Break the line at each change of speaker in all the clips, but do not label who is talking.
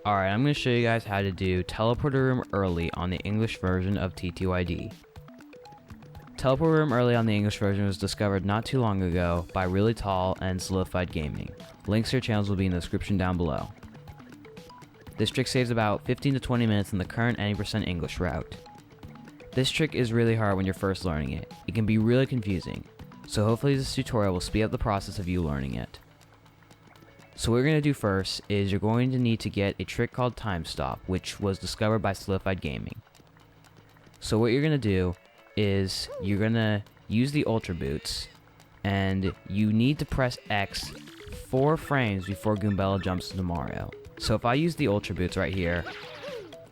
Alright, I'm going to show you guys how to do Teleport Room Early on the English version of TTYD. Teleport Room Early on the English version was discovered not too long ago by Really Tall and SolidifiedGaming. Links to their channels will be in the description down below. This trick saves about 15 to 20 minutes in the current 90% English route. This trick is really hard when you're first learning it. It can be really confusing, so hopefully this tutorial will speed up the process of you learning it. So what we're going to do first is you're going to need to get a trick called Time Stop, which was discovered by SolidifiedGaming. So what you're going to do is you're going to use the Ultra Boots, and you need to press X 4 frames before Goombella jumps into Mario. So if I use the Ultra Boots right here,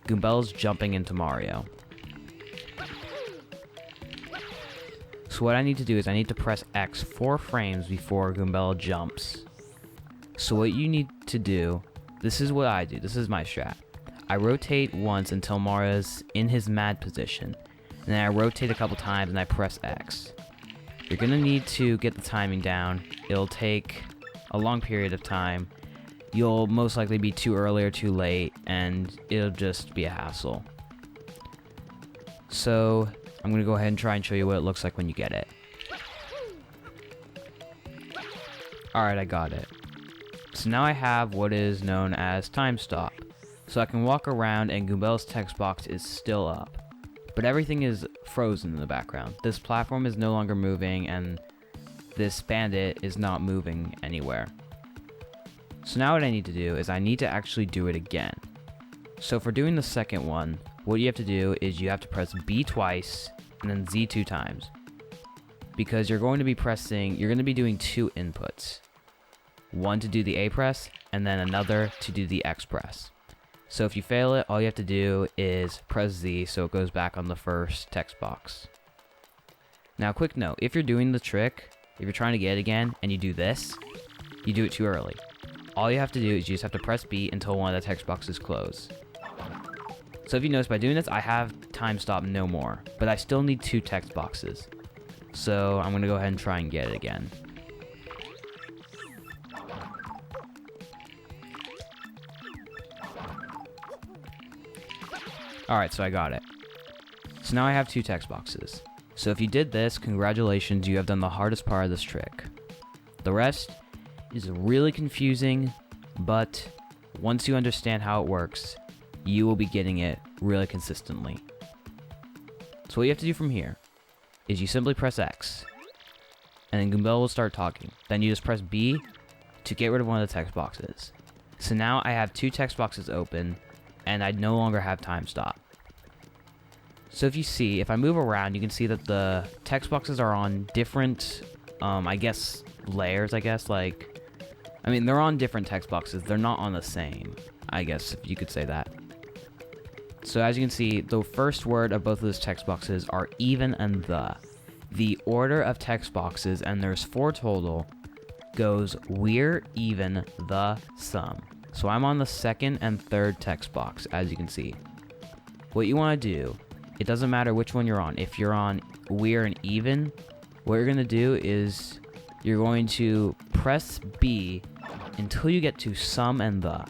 Goombella's jumping into Mario. So what I need to do is I need to press X 4 frames before Goombella jumps. So what you need to do, this is what I do, this is my strat. I rotate once until Mario's in his mad position, and then I rotate a couple times and I press X. You're gonna need to get the timing down. It'll take a long period of time. You'll most likely be too early or too late, and it'll just be a hassle. So I'm gonna go ahead and try and show you what it looks like when you get it. Alright, I got it. So now I have what is known as Time Stop. So I can walk around and Goombella's text box is still up. But everything is frozen in the background. This platform is no longer moving and this bandit is not moving anywhere. So now what I need to do is I need to actually do it again. So for doing the second one, what you have to do is you have to press B twice and then Z 2 times. Because you're going to be doing 2 inputs. One to do the A press, and then another to do the X press. So if you fail it, all you have to do is press Z so it goes back on the first text box. Now quick note, if you're doing the trick, if you're trying to get it again, and you do this, you do it too early. All you have to do is you just have to press B until one of the text boxes close. So if you notice, by doing this, I have Time Stop no more, but I still need 2 text boxes. So I'm going to go ahead and try and get it again. Alright, so I got it. So now I have 2 text boxes. So if you did this, congratulations, you have done the hardest part of this trick. The rest is really confusing, but once you understand how it works, you will be getting it really consistently. So what you have to do from here is you simply press X, and then Goombella will start talking. Then you just press B to get rid of one of the text boxes. So now I have 2 text boxes open, and I no longer have Time Stop. So if I move around, you can see that the text boxes are on different, layers, they're on different text boxes. They're not on the same, I guess, if you could say that. So as you can see, the first word of both of those text boxes are even and the. The order of text boxes, and there's 4 total, goes we're, even, the, sum. So I'm on the 2nd and 3rd text box, as you can see. What you want to do, it doesn't matter which one you're on. If you're on we're and even, what you're going to do is you're going to press B until you get to sum and the,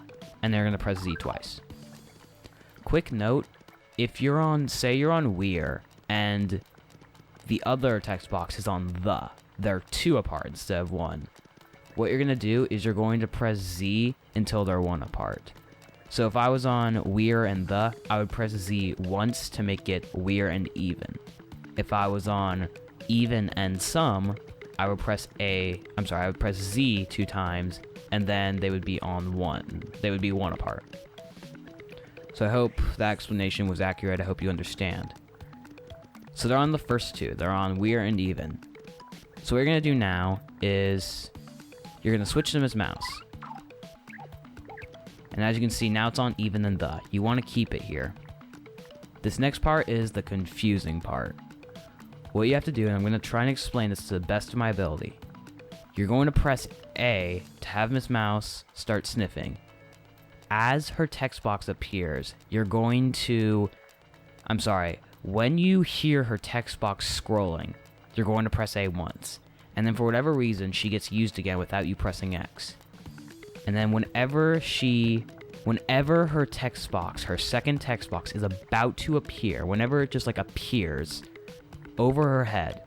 and then you're going to press Z twice. Quick note, if you're on, say you're on we're, and the other text box is on the, they're 2 apart instead of 1. What you're going to do is you're going to press Z until they're 1 apart. So if I was on we're and the, I would press Z once to make it we're and even. If I was on even and sum, I would press Z 2 times, and then they would be on 1. They would be 1 apart. So I hope that explanation was accurate. I hope you understand. So they're on the first 2. They're on we're and even. So what you're going to do now is you're going to switch to Miss Mouse. And as you can see, now it's on even and the. You want to keep it here. This next part is the confusing part. What you have to do, and I'm going to try and explain this to the best of my ability. You're going to press A to have Miss Mouse start sniffing. As her text box appears, you're going to... when you hear her text box scrolling, you're going to press A once. And then for whatever reason, she gets used again without you pressing X. And then whenever she whenever her text box, her second text box is about to appear, whenever it just like appears over her head,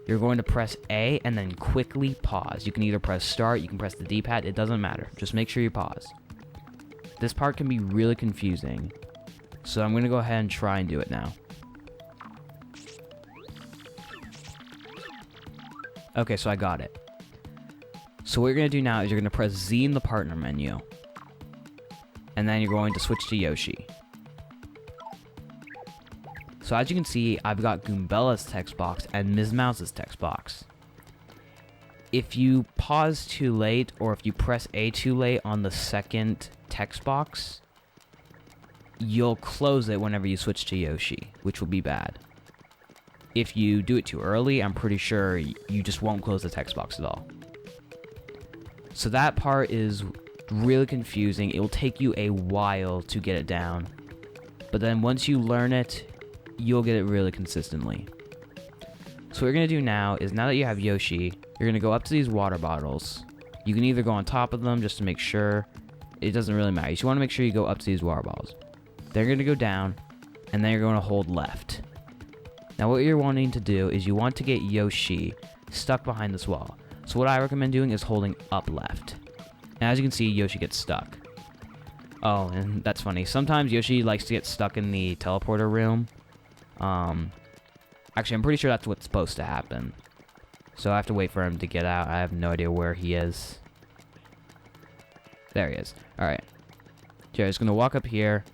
you're going to press A and then quickly pause. You can either press start, you can press the D-pad, it doesn't matter. Just make sure you pause. This part can be really confusing, so I'm going to go ahead and try and do it now. Okay, so I got it. So what you're going to do now is you're going to press Z in the partner menu, and then you're going to switch to Yoshi. So as you can see, I've got Goombella's text box and Ms. Mouse's text box. If you pause too late, or if you press A too late on the second text box, you'll close it whenever you switch to Yoshi, which will be bad. If you do it too early, I'm pretty sure you just won't close the text box at all. So that part is really confusing. It will take you a while to get it down, but then once you learn it, you'll get it really consistently. So what you're going to do now is, now that you have Yoshi, you're going to go up to these water bottles. You can either go on top of them just to make sure. It doesn't really matter. You just want to make sure you go up to these water bottles. They're going to go down, and then you're going to hold left. Now what you're wanting to do is you want to get Yoshi stuck behind this wall. So what I recommend doing is holding up left. And as you can see, Yoshi gets stuck. Oh, and that's funny. Sometimes Yoshi likes to get stuck in the teleporter room. Actually, I'm pretty sure that's what's supposed to happen. So I have to wait for him to get out. I have no idea where he is. There he is. Alright. So you're just going to walk up here.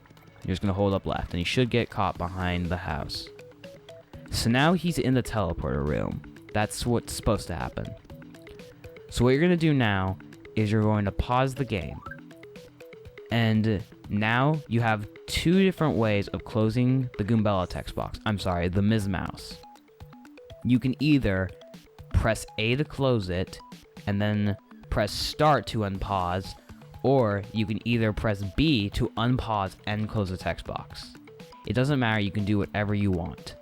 You're just going to hold up left. And he should get caught behind the house. So now he's in the teleporter room. That's what's supposed to happen. So what you're going to do now is you're going to pause the game. And now you have two different ways of closing the Goombella text box. I'm sorry, the Ms. Mouse. You can either press A to close it, and then press start to unpause, or you can either press B to unpause and close the text box. It doesn't matter, you can do whatever you want.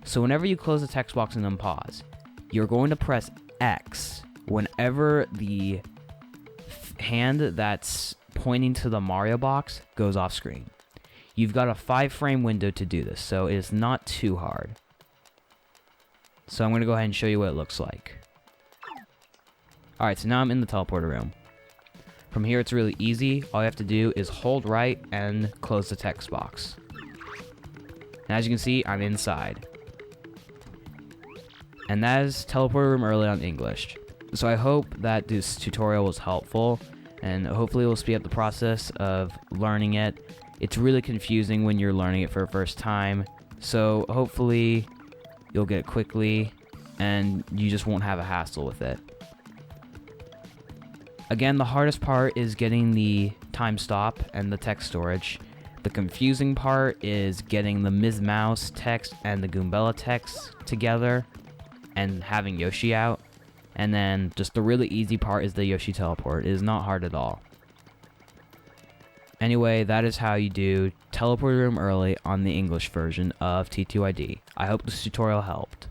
So whenever you close the text box and unpause, you're going to press X whenever the hand that's pointing to the Mario box goes off screen. You've got a 5-frame window to do this, so it is not too hard. So I'm going to go ahead and show you what it looks like. Alright, so now I'm in the teleporter room. From here it's really easy. All you have to do is hold right and close the text box. And as you can see, I'm inside. And that is Teleporter Room Early on English. So I hope that this tutorial was helpful, and hopefully it will speed up the process of learning it. It's really confusing when you're learning it for the first time, so hopefully you'll get it quickly and you just won't have a hassle with it. Again, the hardest part is getting the time stop and the text storage. The confusing part is getting the Ms. Mouse text and the Goombella text together and having Yoshi out. And then just the really easy part is the Yoshi teleport. It is not hard at all. Anyway, that is how you do Teleporter Room Early on the English version of T2ID. I hope this tutorial helped.